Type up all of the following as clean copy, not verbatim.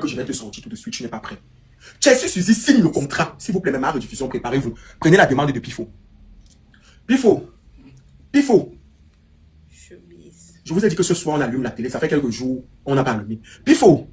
que je vais te sortir tout de suite, tu n'es pas prêt. Chelsea Suzy signe le contrat. S'il vous plaît, même à rediffusion, préparez-vous. Prenez la demande de Pifo. Pifo. Pifo. Je vous ai dit que ce soir, on allume la télé. Ça fait quelques jours, on n'a pas allumé. Pifo.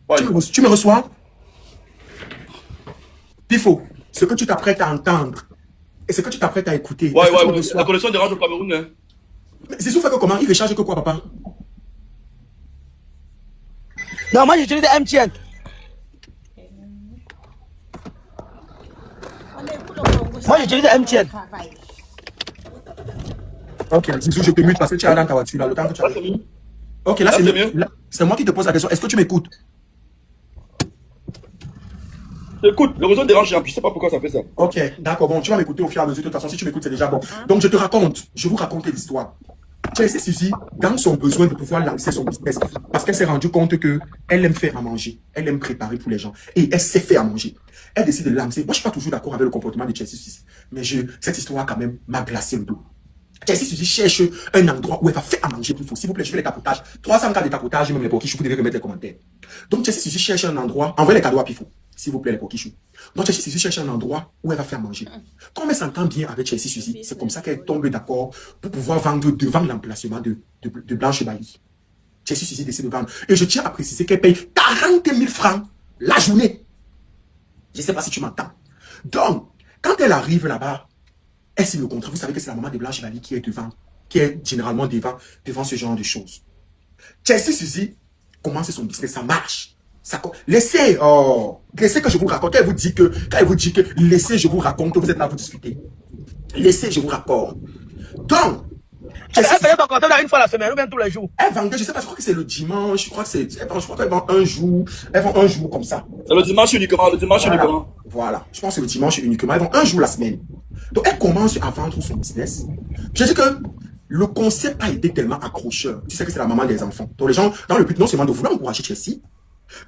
Ouais. Tu me reçois? Pifo, ce que tu t'apprêtes à entendre et ce que tu t'apprêtes à écouter. Ouais. La connexion dérange au Cameroun. Hein. Zizou fait que comment? Il recharge que quoi, papa? Non, moi j'utilise MTN. Moi j'utilise MTN. Ok, Zizou, je te mute parce que tu es dans ta voiture là, le temps que tu as... Ok, là c'est mieux. C'est moi qui te pose la question. Est-ce que tu m'écoutes? Écoute, le réseau dérange, je ne sais pas pourquoi ça fait ça. Ok, d'accord, bon, tu vas m'écouter au fur et à mesure. De toute façon, si tu m'écoutes, c'est déjà bon. Donc, je vous raconte l'histoire. Chelsea Suzy, dans son besoin de pouvoir lancer son business, parce qu'elle s'est rendue compte que elle aime faire à manger, elle aime préparer pour les gens, et elle sait faire à manger. Elle décide de lancer. Moi, je ne suis pas toujours d'accord avec le comportement de Chelsea Suzy, mais cette histoire, quand même, m'a glacé le dos. Chelsea Suzy cherche un endroit où elle va faire à manger plus fort. S'il vous plaît, je fais les tapotages. 300 cas de tapotage, même les pokichou, vous devez remettre les commentaires. Donc, Chelsea Suzy cherche un endroit, envoyez les cadeaux à Pifo, s'il vous plaît, les pokichou. Donc, Chelsea Suzy cherche un endroit où elle va faire manger. Comme elle s'entend bien avec Chelsea Suzy, c'est comme ça qu'elle tombe d'accord pour pouvoir vendre devant l'emplacement de Blanche Bali. Chelsea Suzy décide de vendre. Et je tiens à préciser qu'elle paye 40 000 francs la journée. Je ne sais pas si tu m'entends. Donc, quand elle arrive là-bas, elle signe le contrat. Vous savez que c'est la maman de Blanche Bali qui est généralement devant ce genre de choses. Chelsea Suzy commence son business, ça marche. Laissez que je vous raconte. Quand elle vous dit que, laissez, je vous raconte, vous êtes là, vous discutez. Laissez, je vous raconte. Donc, elle fait ton compte une fois la semaine ou bien tous les jours. Elle vendait, je sais pas, je crois que c'est le dimanche, je crois qu'elle vend un jour, comme ça. C'est le dimanche uniquement, Voilà, je pense que c'est le dimanche uniquement, elle vend un jour la semaine. Donc, elle commence à vendre son business. Je dis que le concept a été tellement accrocheur. Tu sais que c'est la maman des enfants. Donc, les gens, dans le but non seulement de vouloir encourager Chelsea,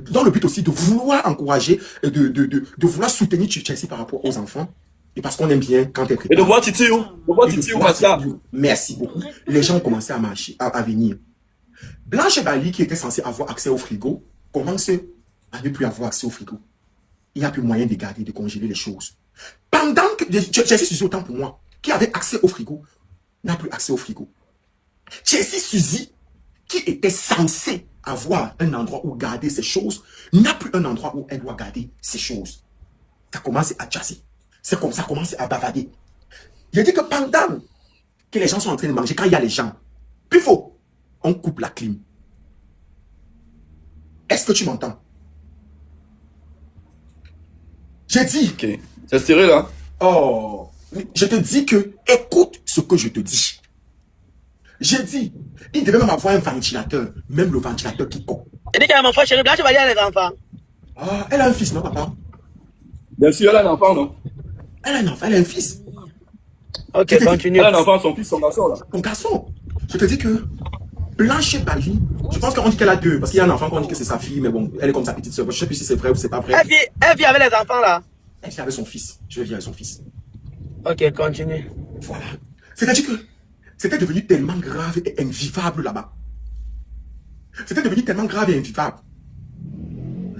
dans le but aussi de vouloir encourager, de vouloir soutenir Chelsea par rapport aux enfants. Et parce qu'on aime bien quand elle prépare. Et de voir Titi où Pascal. Merci beaucoup. Les gens ont commencé à marcher, à venir. Blanche Bali, qui était censée avoir accès au frigo, commence à ne plus avoir accès au frigo. Il n'y a plus moyen de garder, de congeler les choses. Pendant que Chelsea Suzy, autant pour moi, qui avait accès au frigo, n'a plus accès au frigo. Chelsea Suzy, qui était censée avoir un endroit où garder ses choses, n'a plus un endroit où elle doit garder ses choses. Ça commence à chasser. C'est comme ça, commence à bavader. Il dit que pendant que les gens sont en train de manger, quand il y a les gens, puis on coupe la clim. Est-ce que tu m'entends? J'ai dit. Ok. C'est serré là. Oh, je te dis que écoute ce que je te dis. J'ai dit, il devait même avoir un ventilateur, même le ventilateur qui coupe. Elle dit qu'elle a un enfant chérie, Blanche Bali a les enfants. Ah, elle a un fils, non, papa? Bien sûr, elle a un enfant, non? Elle a un enfant, elle a un fils. Ok, continue. Elle a un enfant, son fils, son garçon, là. Son garçon. Je te dis que Blanche Bali, je pense qu'on dit qu'elle a deux, parce qu'il y a un enfant qu'on dit que c'est sa fille, mais bon, elle est comme sa petite soeur. Je ne sais plus si c'est vrai ou c'est pas vrai. Elle vit avec les enfants, là. Elle vit avec son fils. Je vais vivre avec son fils. Ok, continue. Voilà. C'est-à-dire que c'était devenu tellement grave et invivable là-bas. C'était devenu tellement grave et invivable.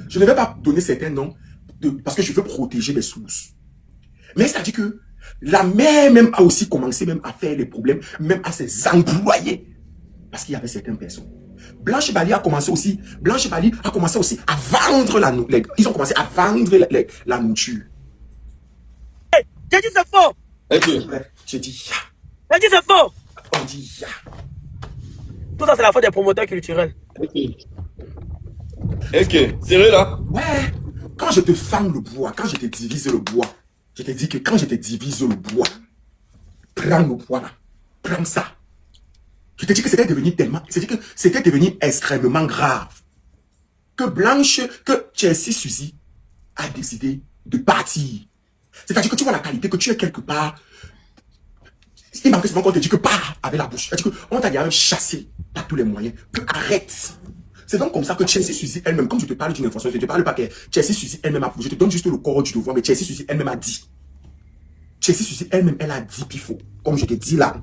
Je ne vais pas donner certains noms parce que je veux protéger les sources. Mais c'est-à-dire que la mère même a aussi commencé même à faire les problèmes, même à ses employés. Parce qu'il y avait certaines personnes. Blanche Bali a commencé aussi à vendre la nourriture. Ils ont commencé à vendre la nourriture. Hey, j'ai dit c'est faux. Ok. J'ai dit J'ai dit c'est faux. On dit ya. Tout ça, c'est la faute des promoteurs culturels. Ok. Serré là. Ouais. Quand je te fends le bois, quand je te divise le bois, je te dis que quand je te divise le bois, prends le bois là. Prends ça. Je te dis que c'était devenu extrêmement grave. Que Chelsea Suzy a décidé de partir. C'est-à-dire que tu vois la qualité, que tu es quelque part. Il manque seulement qu'on te dit que pars avec la bouche. C'est-à-dire qu'on t'a même chassé par tous les moyens. Que arrête. C'est donc comme ça que Chelsea Suzy elle-même, comme je te parle d'une information, je ne te parle pas que Chelsea Suzy elle-même a, je te donne juste le corps du devoir, mais Chelsea Suzy elle-même a dit Chelsea Suzy elle-même, elle a dit Pifo, comme je te dis là,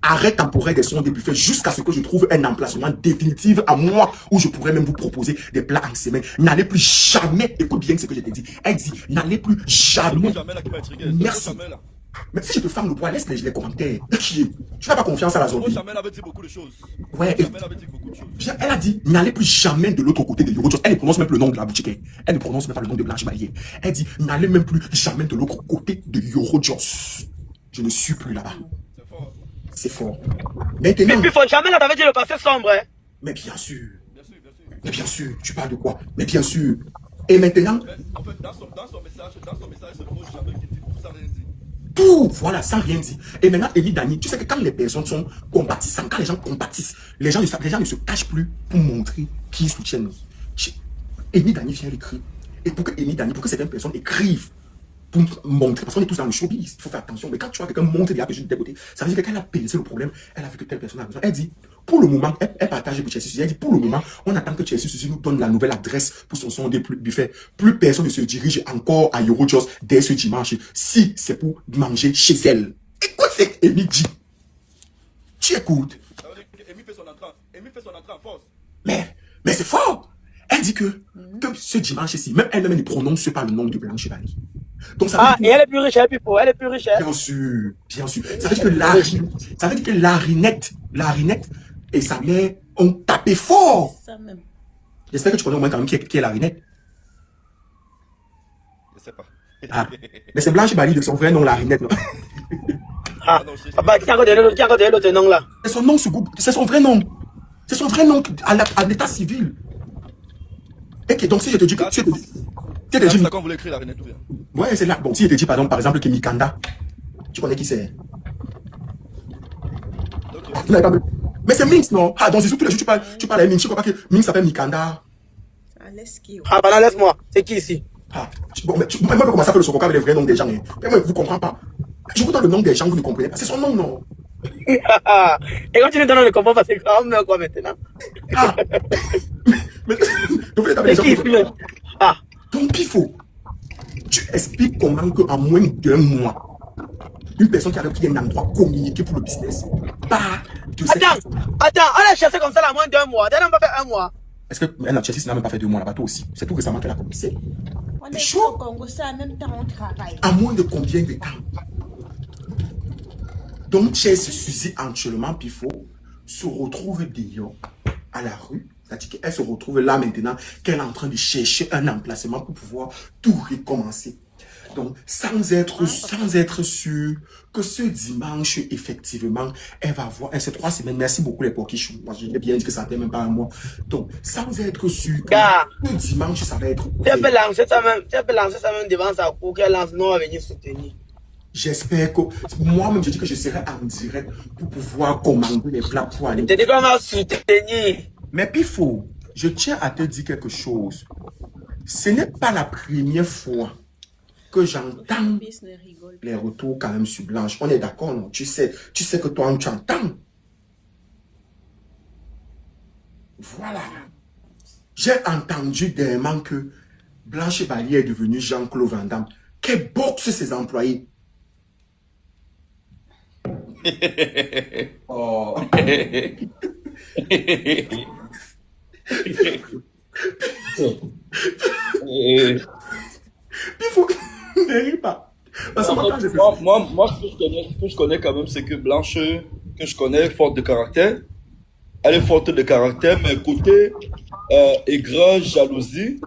arrêt temporaire des sons des buffets jusqu'à ce que je trouve un emplacement définitif à moi où je pourrais même vous proposer des plats en semaine. N'allez plus jamais, écoute bien ce que je t'ai dit. Elle dit, n'allez plus jamais. Merci. Mais si je te ferme le bois, laisse les commentaires. Qui est? Tu n'as pas confiance à la zombie. Jamel avait dit beaucoup de choses. Ouais. Jamel avait dit beaucoup de choses. Bien, elle a dit, n'allez plus jamais de l'autre côté de Eurojoss. Elle ne prononce même plus le nom de la boutique. Elle ne prononce même pas le nom de Blanche Balier. Elle dit, n'allez même plus jamais de l'autre côté de Eurojoss. Je ne suis plus là-bas. C'est fort. C'est fort. Maintenant. Mais il faut jamais, là, t'avais dit le passé sombre, hein. Mais bien sûr. Bien sûr, bien sûr. Mais bien sûr. Tu parles de quoi? Mais bien sûr. Et maintenant. Mais, en fait, dans son message, c'est le mot Jamel qui dit tout ça, rien dit. Tout, voilà, sans rien dire. Et maintenant, Amy Dani, tu sais que quand les personnes sont compatissantes, quand les gens compatissent, les gens ne se cachent plus pour montrer qui soutiennent. Amy Dani vient l'écrire. Et pour que Amy Dani, pour que certaines personnes écrivent, pour montrer, parce qu'on est tous dans le showbiz, il faut faire attention. Mais quand tu vois quelqu'un montrer déjà que je suis de tel côté, ça veut dire que quand elle a pensé le problème, elle a vu que telle personne a besoin. Elle dit, pour le moment, elle partage pour Chelsea Suzy. Elle dit, pour le moment, on attend que Chelsea Suzy nous donne la nouvelle adresse pour son son des buffets. Plus personne ne se dirige encore à Eurojoss dès ce dimanche, si c'est pour manger chez elle. Écoute ce qu'Amy dit. Tu écoutes. Ça veut dire qu'Amy fait son entrée en force. Mais c'est fort. Elle dit que ce dimanche-ci, même elle-même ne prononce pas le nom de Blanche Balier. Donc ça Ah, veut et dire elle est plus riche, hein, Pipo, elle est plus riche, hein. bien sûr, bien sûr. Ça veut dire que Larinette et sa mère ont tapé fort. Ça même. J'espère que tu connais au moins quand même qui est Larinette. Je sais pas. Ah. Mais c'est Blanche Balier de son vrai nom, Larinette. Non? Ah, papa, qui a encore donné l'autre nom, là? C'est son nom sur Google, c'est son vrai nom. C'est son vrai nom à l'état civil. Et que, donc si je te dis que C'est ça qu'on voulait écrire la Renette ou bien? ouais, c'est là. Bon, si je te dis par exemple que Mikanda, tu connais qui c'est? Ok. Mais c'est Minx, non? Ah, donc c'est surtout les jours tu parles à Minx, tu crois pas que Minx s'appelle Mikanda? Ça laisse qui? Ah, bah, laisse-moi. C'est qui ici? Ah, bon, mais moi, je commence à faire le sococa avec les vrais noms des gens. Hein. Mais moi, vous ne comprenez pas. Je vous donne le nom des gens, vous ne comprenez pas. C'est son nom, non? Et quand tu nous donnes le comprends pas, c'est grave, mais quoi maintenant? Ah! Mais, vous voulez taper les C'est gens. qui ici? Ah. Donc, Pifo, tu expliques comment qu'en moins d'1 mois, une personne qui avait pris un endroit communiqué pour le business, part de cette... Attends, on a chassé comme ça là moins d'1 mois. D'ailleurs, on va faire 1 mois. Est-ce que Chelsea n'a même pas fait 2 mois là-bas, toi aussi? C'est tout récemment qu'elle a commencé. On est Chaud. au Congo, ça en même temps on travaille. À moins de combien de temps? Donc, Chelsea Suzy, actuellement, Pifo, se retrouve dehors, à la rue. C'est-à-dire qu'elle se retrouve là maintenant, qu'elle est en train de chercher un emplacement pour pouvoir tout recommencer. Donc, sans être sûr que ce dimanche, effectivement, elle va voir, ces 3 semaines, merci beaucoup les pokichous. Moi, je l'ai bien dit que ça ne fait même pas 1 mois. Donc, sans être sûr que Gars. ce dimanche, ça va être... Tu peux lancer ça même devant sa cour, qu'elle lance, non, on va venir soutenir. J'espère que... Moi-même, je dis que je serai en direct pour pouvoir commander les plats pour aller... Je te dis qu'on va soutenir. Mais Pifo, je tiens à te dire quelque chose. Ce n'est pas la première fois que j'entends Fils ne rigole pas. les retours quand même sur Blanche. On est d'accord, non? Tu sais que toi, tu entends. Voilà. J'ai entendu dernièrement que Blanche Balier est devenue Jean-Claude Van Damme. Qu'elle boxe ses employés. Oh. Pifo, ne ris pas. Parce que quand je fais ça- Moi, ce que je connais quand même, c'est que Blanche, que je connais, forte de caractère. Elle est forte de caractère, mais côté aigreur, jalousie,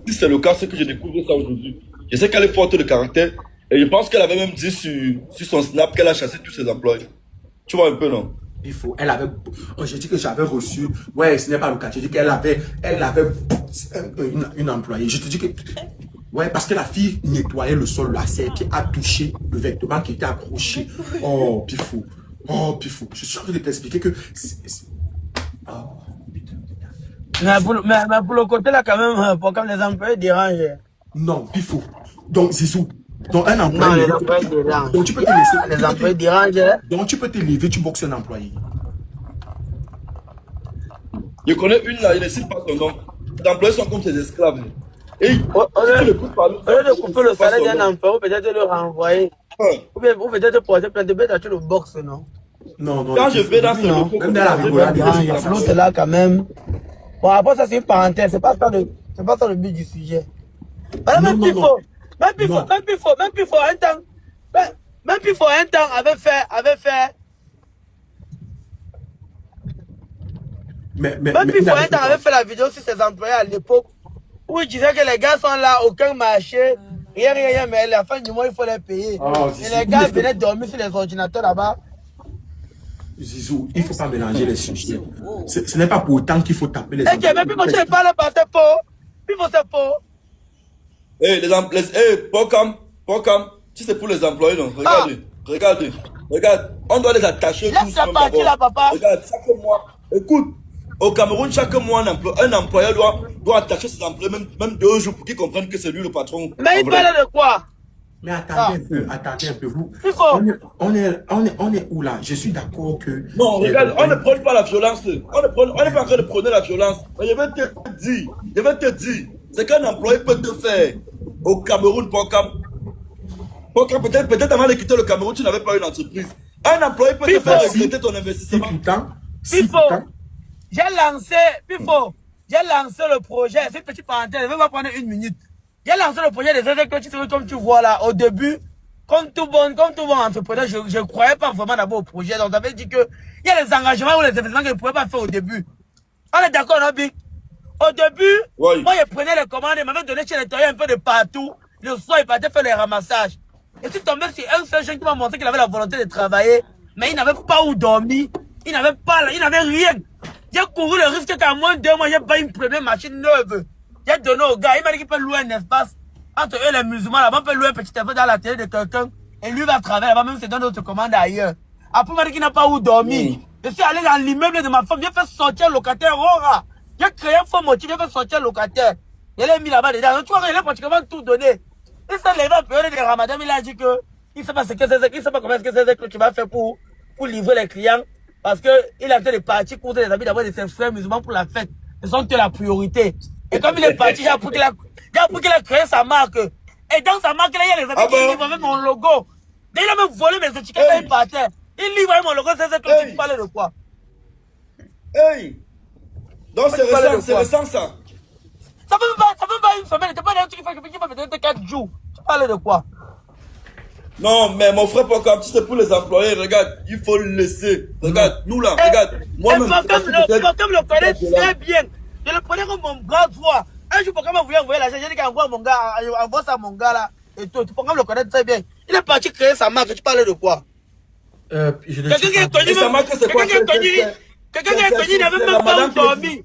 si c'est le cas, c'est que j'ai découvert ça aujourd'hui. Je sais qu'elle est forte de caractère, et je pense qu'elle avait même dit sur son snap qu'elle a chassé tous ses employés. Tu vois un peu, non? Pifo, elle avait... Oh, j'ai dit que j'avais reçu... Ouais, ce n'est pas le cas. J'ai dit qu'elle avait une employée. Je te dis que... Ouais, parce que la fille nettoyait le sol, la serre qui a touché le vêtement qui était accroché. Oh, Pifo. Oh, Pifo. Je suis en train de t'expliquer que... Oh, putain. Mais pour le côté là, quand même, pour comme les employés dérangent. Non, Pifo. Donc, Zizou. Donc, un Non, employé... les employés dérangent. Donc, tu peux te laisser... Les employés dérangent. Donc, tu peux te lever, tu boxes un employé. Je connais une là, il ne cite pas son nom. Les employés sont comme ses esclaves. Et Au si tu lieu l'écoutes parler, de couper le salaire d'un employé, peut-être le renvoyer. Ou peut-être porter plein de bêtes à tout le box, non? Non, non. Quand je vais dans ce non. locaux, Même dans la rigolade, Il y a l'autre là quand même. Bon, après ça, c'est une parenthèse. C'est pas ça le but du sujet. Même Non, Pifo, non. même Pifo, Non. même Pifo, un temps, même Pifo, un temps, avait fait, Mais même Pifo, il un avait temps, fait avait fait la vidéo sur ses employés à l'époque, où il disait que les gars sont là, aucun marché, rien, mais à la fin du mois, il faut les payer. Oh, Et Zizou, les gars venaient dormir sur les ordinateurs là-bas. Zizou, il ne faut pas mélanger les sujets. Ce n'est pas pour autant qu'il faut taper les Et que même Pifo, tu ne parles pas, c'est faux. Pifo, c'est faux. Pocam, si c'est pour les employés, non, regarde, on doit les attacher Laisse tous la même partie d'abord. là, papa. Regarde, chaque mois, écoute, au Cameroun, chaque mois, un employeur doit attacher ses employés, même 2 jours pour qu'ils comprennent que c'est lui le patron. Mais il En vrai. parle de quoi? Mais attendez un peu, vous. Pifo. On est où là? Je suis d'accord que... Non, regarde, on ne prône pas la violence. On n'est pas en train de prôner la violence. Mais je vais te dire, c'est qu'un employé peut te faire au Cameroun, Pocam, peut-être avant de quitter le Cameroun, tu n'avais pas une entreprise. Un employé peut te faire regretter ton Si investissement. Pifo, j'ai lancé le projet, c'est une petite parenthèse, je vais pas prendre 1 minute. J'ai lancé le projet des exécutifs, comme tu vois là, au début, comme tout bon entrepreneur, je ne croyais pas vraiment d'abord au projet. Donc, ça veut dire que il y a les engagements ou les investissements que je ne pouvais pas faire au début. On est d'accord, non, Big? Au début, Oui. moi, je prenais les commandes, il m'avait donné chez les tailleurs un peu de partout. Le soir, il partait faire les ramassages. Et je suis tombé sur un seul jeune qui m'a montré qu'il avait la volonté de travailler, mais il n'avait pas où dormir. Il n'avait rien. J'ai couru le risque qu'à moins de 2 mois, j'ai pas une première machine neuve. J'ai donné au gars, il m'a dit qu'il peut louer un espace entre eux les musulmans. Là-bas, on peut louer un petit espace dans la télé de quelqu'un. Et lui va travailler là-bas, même si donne d'autres commandes ailleurs. Après, il m'a dit qu'il n'a pas où dormir. Je suis allé dans l'immeuble de ma femme, j'ai fait sortir le locataire Rora. J'ai créé un faux motif, j'ai fait sortir le locataire. Il l'a mis là-bas dedans. Donc, tu vois, il a pratiquement tout donné. Il s'est levé en période de Ramadan, il a dit que il ne sait pas ce que c'est, il sait pas comment est-ce que c'est que tu vas faire pour livrer les clients. Parce que il a fait des parties contre les amis d'abord de ses frères musulmans pour la fête. Ce sont la priorité. Et comme il est parti, j'ai appris qu'il a créé sa marque. Et dans sa marque, là, il y a les amis qui livrent avec mon logo. Et il a même volé mes étiquettes et il partait. Il livre avec mon logo, c'est que tu parlais de quoi? Hey! Donc c'est récent ça. Ça fait pas une semaine, t'es pas d'un truc qui va peut-être 4 jours. Tu parlais de quoi? Non, mais mon frère Pocam, si c'est pour les employés, regarde, il faut le laisser. Regarde, nous là, regarde. Moi-même, Pocam le connaît très bien. Je le prenais comme mon bras droit. Un jour, Pocam voulait envoyer l'argent. J'ai dit qu'il envoie mon gars, envoie ça à mon gars là. Et tout, Pocam le connaît très bien. Il est parti créer sa marque. Tu parlais de quoi? Je Quelqu'un qui est connu, quelqu'un qui est connu, il n'avait même pas où dormir.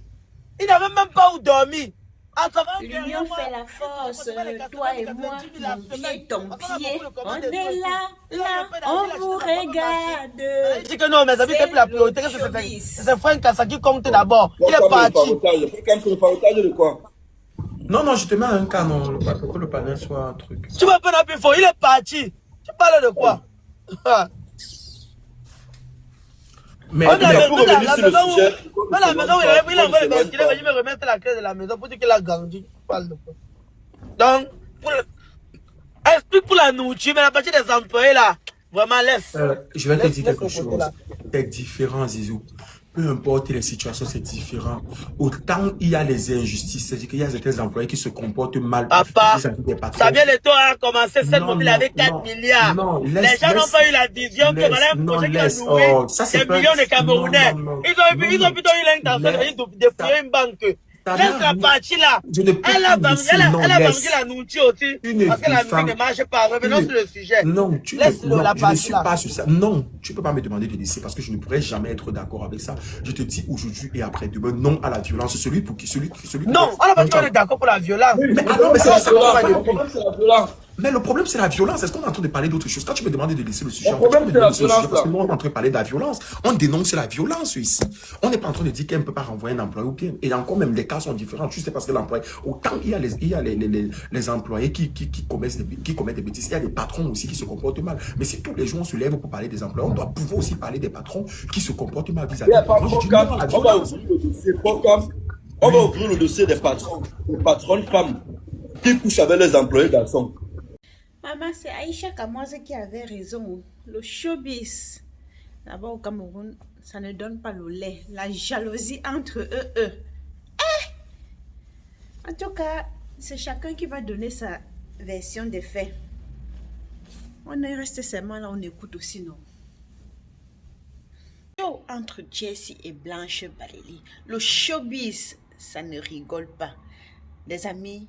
Il n'avait même pas où dormir. L'union fait la force, toi et moi, mon pied, ton pied. On est là, on vous regarde. Il dit que non, mes amis, c'est plus la priorité. C'est Franck Kassa qui compte d'abord. Il est parti. C'est le farotage de quoi? Non, je te mets un canon, pour que le panel soit un truc. Tu m'as pas plus fort, il est parti. Tu parles de quoi? Mais On a la maison où il me remettre la clé de la maison pour dire qu'il a grandi. Tu parles de quoi? Donc, explique pour la nourriture, mais la partie des employés là, vraiment laisse. Je vais te dire quelque chose. C'est différent, Zizou. Peu importe les situations, c'est différent. Autant il y a les injustices, c'est-à-dire qu'il y a certains employés qui se comportent mal. Papa, ça vient de toi à commencer cette mobile avec 4 milliards. Les gens n'ont pas eu la vision que voilà un projet qui a nourri des millions de Camerounais. Ils ont plutôt eu l'intention de déployer une banque. Laisse la partie là. Elle a vendu la nourriture aussi. Parce que la musique ne marche pas. Revenons sur le sujet. Non, je ne suis pas sur ça. Non, tu ne peux pas me demander de laisser parce que je ne pourrais jamais être d'accord avec ça. Je te dis aujourd'hui et après-demain, non à la violence. Celui non, on est d'accord pour la violence. Mais c'est la violence. Mais le problème, c'est la violence. Est-ce qu'on est en train de parler d'autre chose? Quand tu me demandes de laisser le sujet, le problème, c'est la violence. Parce que nous, on est en train de parler de la violence. On dénonce la violence ici. On n'est pas en train de dire qu'elle ne peut pas renvoyer un employé ou bien. Et encore même, les cas sont différents. Tu sais, parce que l'employé, autant il y a les employés qui commettent des bêtises, il y a des patrons aussi qui se comportent mal. Mais si tous les jours on se lève pour parler des employés, on doit pouvoir aussi parler des patrons qui se comportent mal vis-à-vis de on va ouvrir le dossier des patrons femmes qui couchent avec les employés garçons. Maman, c'est Aïcha Kamoise qui avait raison. Le showbiz, là-bas au Cameroun, ça ne donne pas le lait. La jalousie entre eux. En tout cas, c'est chacun qui va donner sa version des faits. On est resté seulement là, on écoute aussi, non? Entre Jessie et Blanche Balélie, le showbiz, ça ne rigole pas. Les amis,